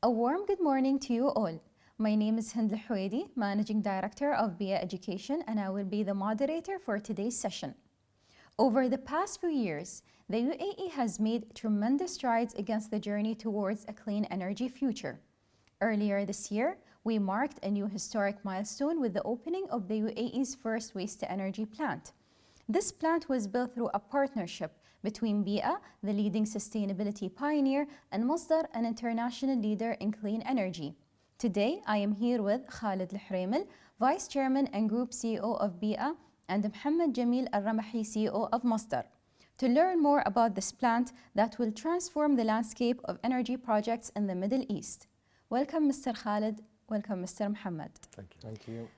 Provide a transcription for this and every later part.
A warm good morning to you all. My name is Hind Al Huwaidi, Managing Director of BEEAH Education, and I will be the moderator for today's session. Over the past few years, the UAE has made tremendous strides against the journey towards a clean energy future. Earlier this year, we marked a new historic milestone with the opening of the UAE's first waste-to-energy plant. This plant was built through a partnership between BEEAH, the leading sustainability pioneer, and Masdar, an international leader in clean energy. Today, I am here with Khaled Al Huraimel, Vice Chairman and Group CEO of BEEAH, and Mohamed Jameel Al Ramahi, CEO of Masdar, to learn more about this plant that will transform the landscape of energy projects in the Middle East. Welcome, Mr. Khaled. Welcome, Mr. Mohamed. Thank you. Thank you.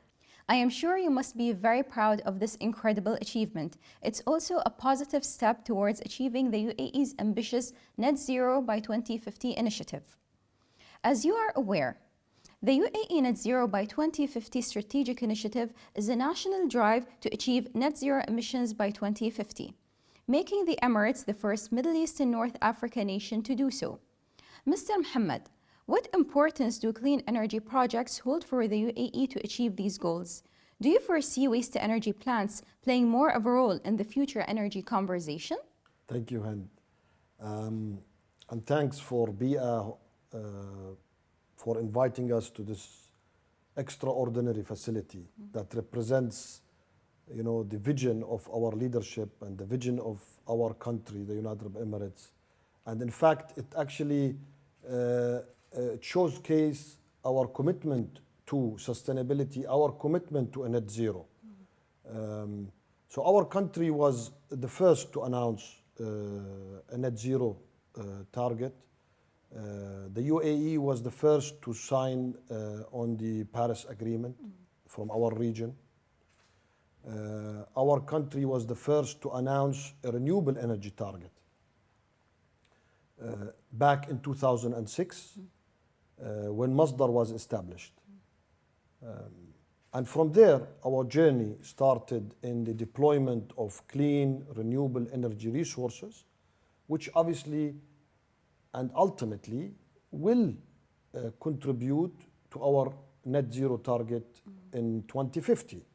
I am sure you must be very proud of this incredible achievement. It's also a positive step towards achieving the UAE's ambitious Net Zero by 2050 initiative. As you are aware, the UAE Net Zero by 2050 strategic initiative is a national drive to achieve net zero emissions by 2050, making the Emirates the first Middle East and North Africa nation to do so. Mr. Mohamed, what importance do clean energy projects hold for the UAE to achieve these goals? Do you foresee waste-to-energy plants playing more of a role in the future energy conversation? Thank you, Hind. And thanks for BEEAH for inviting us to this extraordinary facility that represents, the vision of our leadership and the vision of our country, the United Arab Emirates. And in fact, it actually showcase our commitment to sustainability, our commitment to a net zero. So our country was the first to announce a net zero target. The UAE was the first to sign on the Paris Agreement from our region. Our country was the first to announce a renewable energy target back in 2006 when Masdar was established. And from there, our journey started in the deployment of clean, renewable energy resources, which obviously and ultimately will contribute to our net zero target in 2050.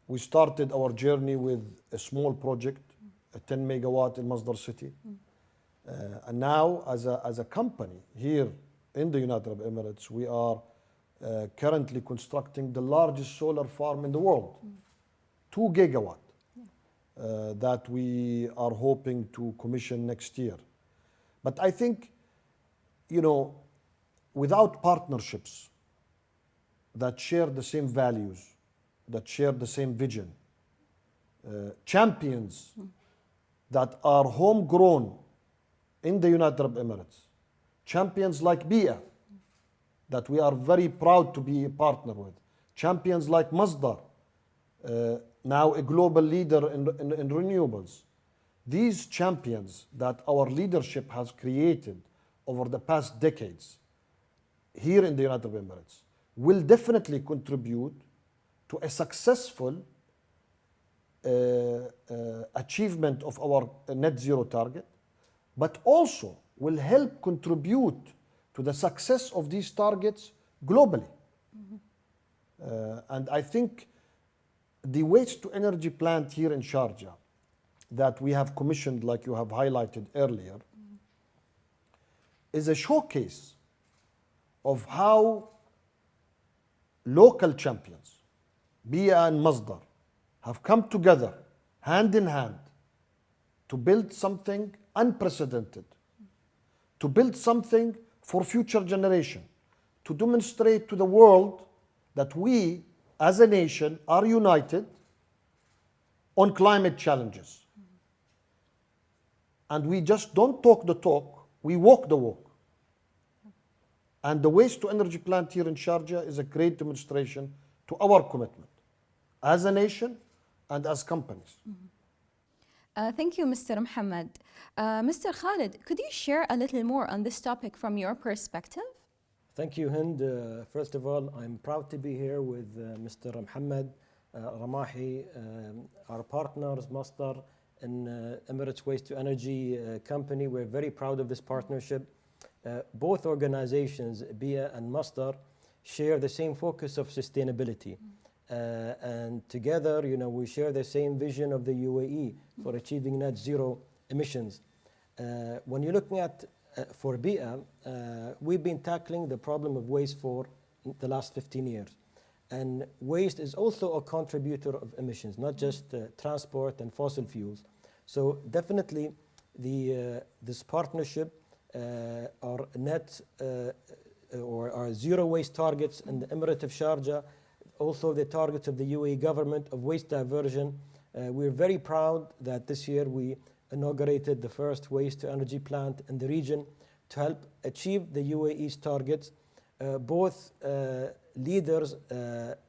We started our journey with a small project, a 10 megawatt in Masdar City. And now, as a company here in the United Arab Emirates, we are currently constructing the largest solar farm in the world, 2 gigawatt, that we are hoping to commission next year. But I think, without partnerships that share the same values, that share the same vision, champions that are homegrown in the United Arab Emirates, champions like BEEAH, that we are very proud to be a partner with, champions like Masdar, now a global leader in renewables. These champions that our leadership has created over the past decades here in the United Arab Emirates will definitely contribute to a successful achievement of our net zero target, but also will help contribute to the success of these targets globally. And I think the waste-to-energy plant here in Sharjah that we have commissioned, like you have highlighted earlier, is a showcase of how local champions, BEEAH and Masdar, have come together hand in hand to build something unprecedented, to build something for future generation, to demonstrate to the world that we as a nation are united on climate challenges. And we just don't talk the talk, we walk the walk. And the waste-to-energy plant here in Sharjah is a great demonstration to our commitment as a nation and as companies. Thank you, Mr. Mohamed. Mr. Khaled, could you share a little more on this topic from your perspective? Thank you, Hind. First of all, I'm proud to be here with Mr. Mohamed Ramahi, our partners, Masdar, and Emirates Waste to Energy company. We're very proud of this partnership. Both organizations, BEEAH and Masdar, share the same focus of sustainability. And together, we share the same vision of the UAE for achieving net zero emissions. When you're looking at, for BEEAH, we've been tackling the problem of waste for the last 15 years. And waste is also a contributor of emissions, not just transport and fossil fuels. So definitely this partnership, our net or our zero waste targets in the Emirate of Sharjah, also the targets of the UAE government of waste diversion. We're very proud that this year we inaugurated the first waste to energy plant in the region to help achieve the UAE's targets. Both leaders,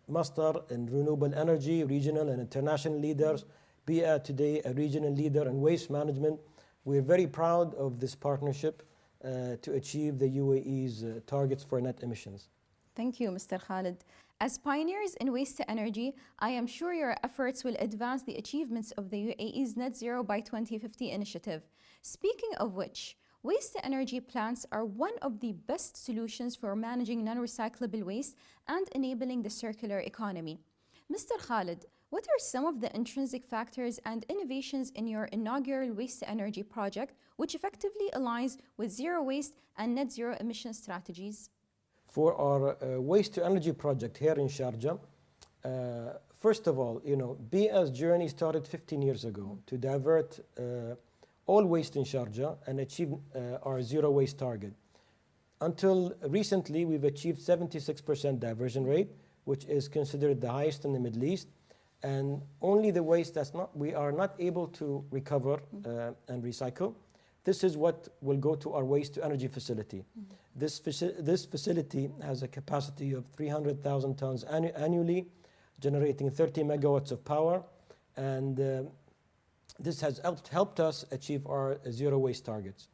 Masdar in renewable energy, regional and international leaders, BEEAH today a regional leader in waste management. We're very proud of this partnership to achieve the UAE's targets for net emissions. Thank you, Mr. Khaled. As pioneers in waste to energy, I am sure your efforts will advance the achievements of the UAE's Net Zero by 2050 initiative. Speaking of which, waste to energy plants are one of the best solutions for managing non-recyclable waste and enabling the circular economy. Mr. Khaled, what are some of the intrinsic factors and innovations in your inaugural waste to energy project which effectively aligns with zero waste and net zero emission strategies? For our waste to energy project here in Sharjah, first of all, BEEAH's journey started 15 years ago to divert all waste in Sharjah and achieve our zero waste target. Until recently, we've achieved 76% diversion rate, which is considered the highest in the Middle East, and only the waste we are not able to recover and recycle. This is what will go to our waste to energy facility. This facility has a capacity of 300,000 tons annually, generating 30 megawatts of power, and this has helped us achieve our zero waste targets.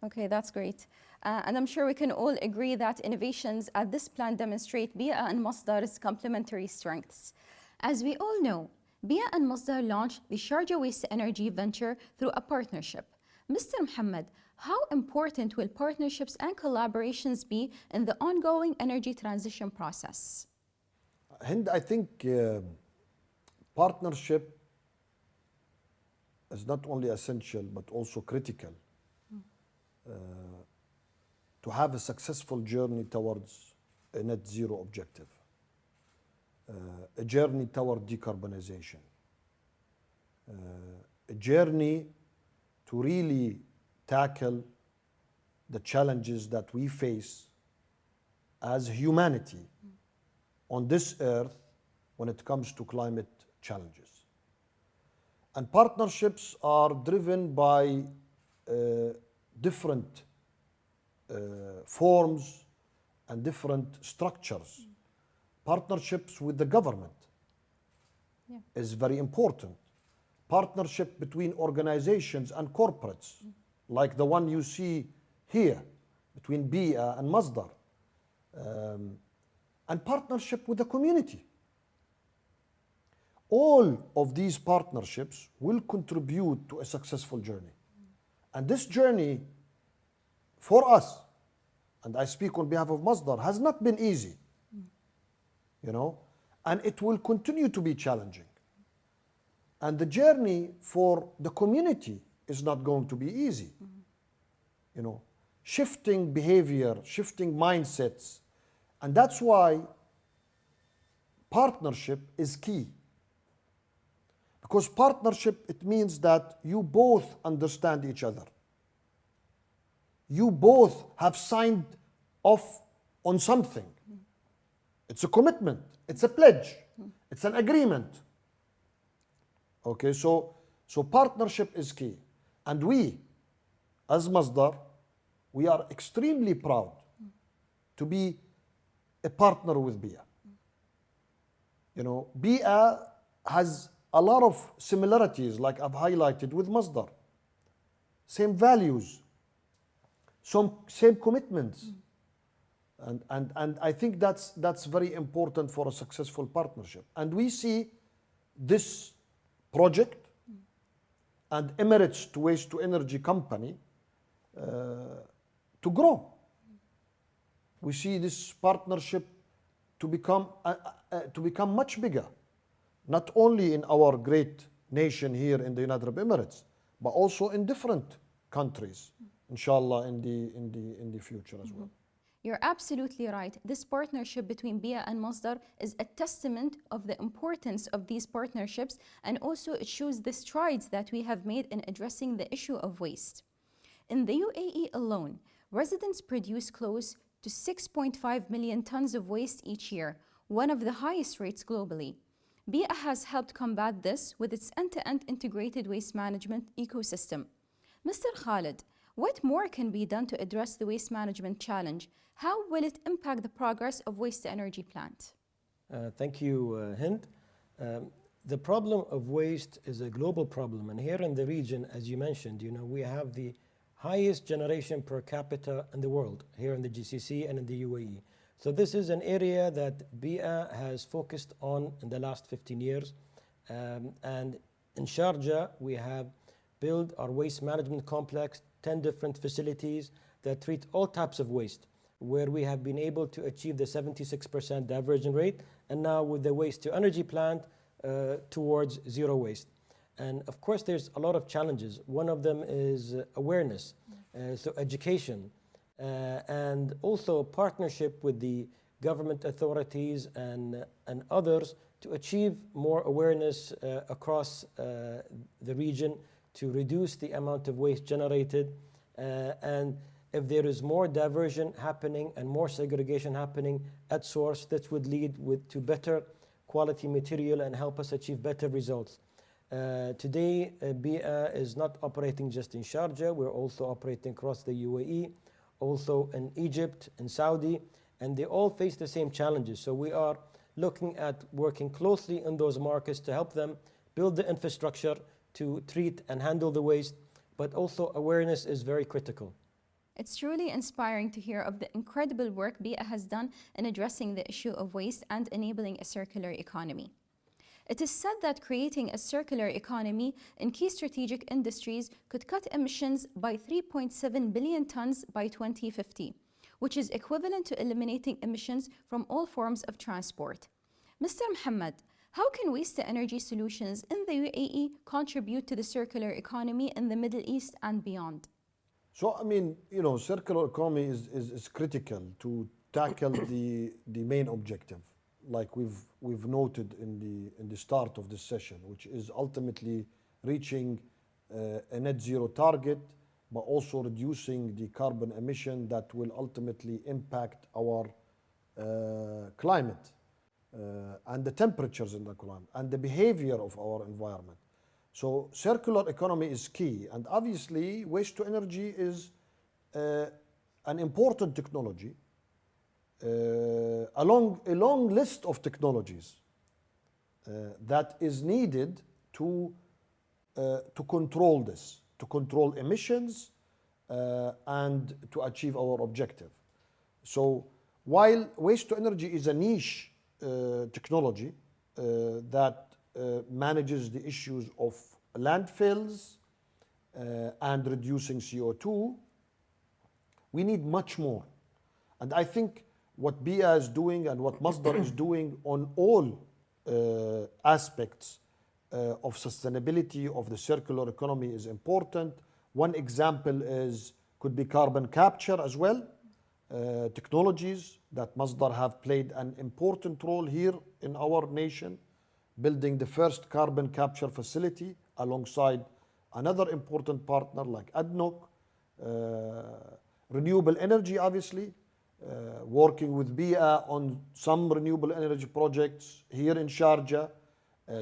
Okay, that's great. And I'm sure we can all agree that innovations at this plant demonstrate BEEAH and Masdar's complementary strengths. As we all know, BEEAH and Masdar launched the Sharjah Waste Energy venture through a partnership. Mr. Mohammed, how important will partnerships and collaborations be in the ongoing energy transition process? Hind, I think partnership is not only essential but also critical to have a successful journey towards a net zero objective, a journey toward decarbonization, a journey to really tackle the challenges that we face as humanity on this earth when it comes to climate challenges. And partnerships are driven by different forms and different structures. Partnerships with the government is very important. Partnership between organizations and corporates, like the one you see here, between BEEAH and Masdar, and partnership with the community. All of these partnerships will contribute to a successful journey. And this journey, for us, and I speak on behalf of Masdar, has not been easy, and it will continue to be challenging. And the journey for the community is not going to be easy. Shifting behavior, shifting mindsets. And that's why partnership is key. Because partnership, it means that you both understand each other. You both have signed off on something. It's a commitment, it's a pledge, it's an agreement. Okay, so partnership is key. And we, as Masdar, we are extremely proud to be a partner with BEEAH. BEEAH has a lot of similarities, like I've highlighted, with Masdar. Same values, same commitments. And I think that's very important for a successful partnership. And we see this project and Emirates to Waste to Energy company to grow. We see this partnership to become much bigger, not only in our great nation here in the United Arab Emirates, but also in different countries, inshallah, in the future as well. You're absolutely right. This partnership between BEEAH and Masdar is a testament of the importance of these partnerships, and also it shows the strides that we have made in addressing the issue of waste. In the UAE alone, residents produce close to 6.5 million tons of waste each year, one of the highest rates globally. BEEAH has helped combat this with its end-to-end integrated waste management ecosystem. Mr. Khaled, what more can be done to address the waste management challenge? How will it impact the progress of waste-to-energy plant? Thank you, Hind. The problem of waste is a global problem, and here in the region, as you mentioned, we have the highest generation per capita in the world, here in the GCC and in the UAE. So this is an area that BEEAH has focused on in the last 15 years. And in Sharjah, we have built our waste management complex, 10 different facilities that treat all types of waste, where we have been able to achieve the 76% diversion rate, and now with the waste-to-energy plant towards zero waste. And of course, there's a lot of challenges. One of them is awareness, so education, and also partnership with the government authorities and others to achieve more awareness across the region to reduce the amount of waste generated. And if there is more diversion happening and more segregation happening at source, that would lead to better quality material and help us achieve better results. Today, BEEAH is not operating just in Sharjah. We're also operating across the UAE, also in Egypt and Saudi, and they all face the same challenges. So we are looking at working closely in those markets to help them build the infrastructure to treat and handle the waste, but also awareness is very critical. It's truly inspiring to hear of the incredible work BEEAH has done in addressing the issue of waste and enabling a circular economy. It is said that creating a circular economy in key strategic industries could cut emissions by 3.7 billion tons by 2050, which is equivalent to eliminating emissions from all forms of transport. Mr. Mohammed, how can waste-to-energy solutions in the UAE contribute to the circular economy in the Middle East and beyond? So, I mean, circular economy is critical to tackle the main objective, like we've noted in the start of this session, which is ultimately reaching a net zero target, but also reducing the carbon emission that will ultimately impact our climate and the temperatures in the climate and the behavior of our environment. So circular economy is key, and obviously waste to energy is an important technology along a long list of technologies that is needed to control this, to control emissions and to achieve our objective. So while waste to energy is a niche technology that manages the issues of landfills and reducing CO2, we need much more. And I think what BEEAH is doing and what Masdar is doing on all aspects of sustainability of the circular economy is important. One example could be carbon capture as well. Technologies that Masdar have played an important role here in our nation, building the first carbon capture facility alongside another important partner like ADNOC. Renewable energy, obviously, working with BEEAH on some renewable energy projects here in Sharjah,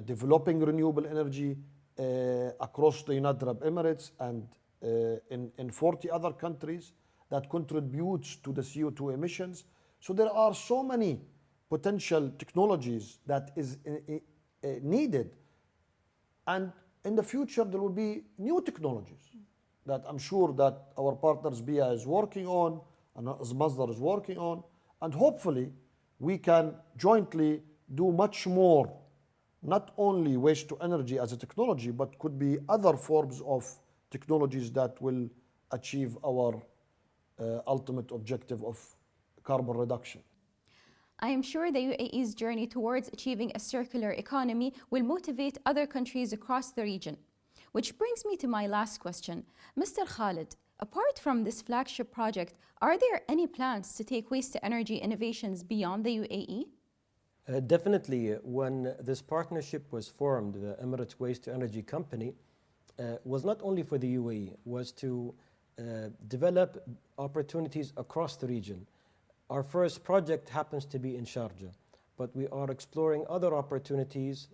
developing renewable energy across the United Arab Emirates and in 40 other countries that contributes to the CO2 emissions. So there are so many potential technologies that is needed, and in the future there will be new technologies that I'm sure that our partners BEEAH is working on and as Masdar is working on, and hopefully we can jointly do much more, not only waste to energy as a technology, but could be other forms of technologies that will achieve our ultimate objective of carbon reduction. I am sure the UAE's journey towards achieving a circular economy will motivate other countries across the region. Which brings me to my last question. Mr. Khaled, apart from this flagship project, are there any plans to take waste-to-energy innovations beyond the UAE? Definitely, when this partnership was formed, the Emirates Waste to Energy Company was not only for the UAE, was to develop opportunities across the region. Our first project happens to be in Sharjah, but we are exploring other opportunities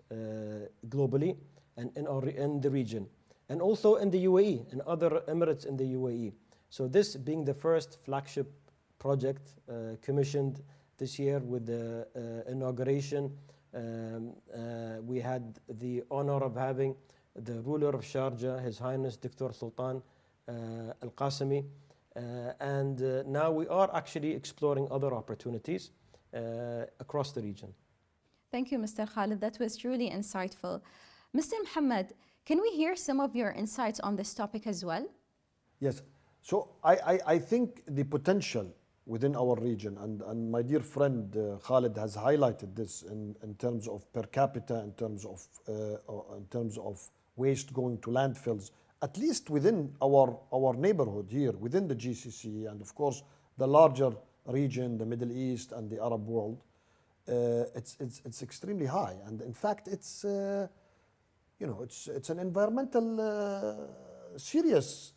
globally and in the region, and also in the UAE, in other Emirates in the UAE. So this being the first flagship project commissioned this year with the inauguration, we had the honor of having the ruler of Sharjah, His Highness Dr. Sultan Al Qasimi, and now we are actually exploring other opportunities across the region. Thank you, Mr. Khaled. That was truly insightful. Mr. Mohammed, can we hear some of your insights on this topic as well? Yes. So I think the potential within our region, and my dear friend Khaled has highlighted this in terms of per capita, in terms of waste going to landfills, at least within our neighborhood here, within the GCC, and of course the larger region, the Middle East and the Arab world, it's extremely high. And in fact, it's an environmental serious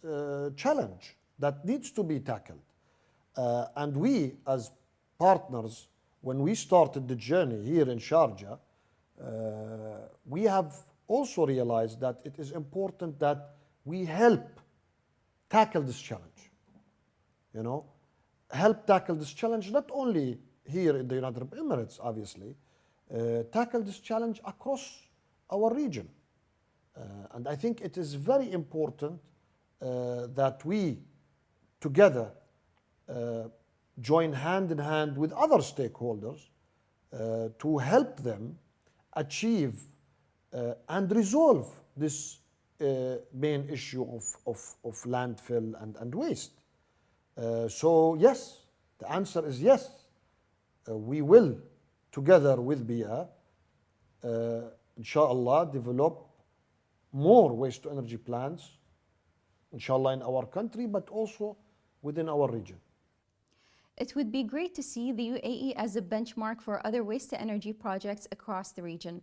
challenge that needs to be tackled. And we, as partners, when we started the journey here in Sharjah, we have also realized that it is important that we help tackle this challenge. Help tackle this challenge not only here in the United Arab Emirates, obviously, tackle this challenge across our region. And I think it is very important that we together join hand in hand with other stakeholders to help them achieve and resolve this main issue of landfill and waste. So yes, the answer is yes. We will, together with BEEAH, inshallah, develop more waste to energy plants, inshallah, in our country, but also within our region. It would be great to see the UAE as a benchmark for other waste-to-energy projects across the region.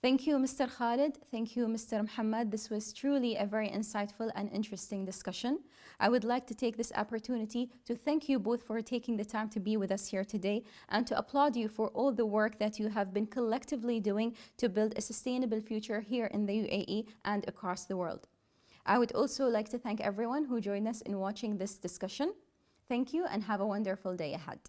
Thank you, Mr. Khaled. Thank you, Mr. Mohammed. This was truly a very insightful and interesting discussion. I would like to take this opportunity to thank you both for taking the time to be with us here today and to applaud you for all the work that you have been collectively doing to build a sustainable future here in the UAE and across the world. I would also like to thank everyone who joined us in watching this discussion. Thank you and have a wonderful day ahead.